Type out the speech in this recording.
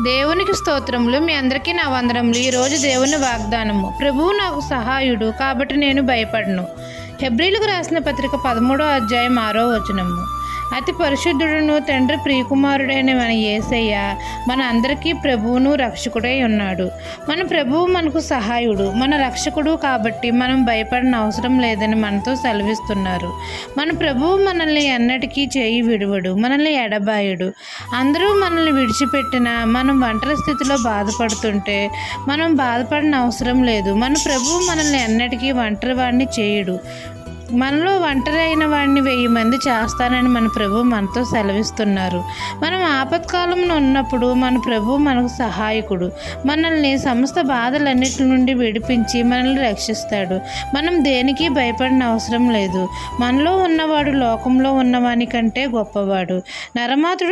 దేవునికి స్తోత్రములు. మీ అందరికీ నా వందనములు. ఈరోజు దేవుని వాగ్దానము. ప్రభువు నాకు సహాయుడు కాబట్టి నేను భయపడను. హెబ్రీలకు రాసిన పత్రిక 13వ అధ్యాయం 6వ వచనము. అతి పరిశుద్ధుడును తండ్రి ప్రియకుమారుడైన మన యేసయ్య మన అందరికీ ప్రభువును రక్షకుడై ఉన్నాడు. మన ప్రభువు మనకు సహాయుడు, మన రక్షకుడు కాబట్టి మనం భయపడిన అవసరం లేదని మనతో సెలవిస్తున్నారు. మన ప్రభువు మనల్ని ఎన్నటికీ చేయి విడువడు, మనల్ని ఎడబాయుడు. అందరూ మనల్ని విడిచిపెట్టినా మనం ఒంటరి స్థితిలో బాధపడుతుంటే మనం బాధపడిన అవసరం లేదు. మన ప్రభువు మనల్ని ఎన్నటికీ ఒంటరి వాడిని చేయుడు. మనలో ఒంటరి అయిన వాడిని 1000 మంది చేస్తానని మన ప్రభు మనతో సెలవిస్తున్నారు. మనం ఆపత్కాలంలో ఉన్నప్పుడు మన ప్రభు మనకు సహాయకుడు. మనల్ని సమస్త బాధలన్నిటి నుండి విడిపించి మనల్ని రక్షిస్తాడు. మనం దేనికి భయపడిన అవసరం లేదు. మనలో ఉన్నవాడు లోకంలో ఉన్నవాని కంటే గొప్పవాడు. నరమాతుడు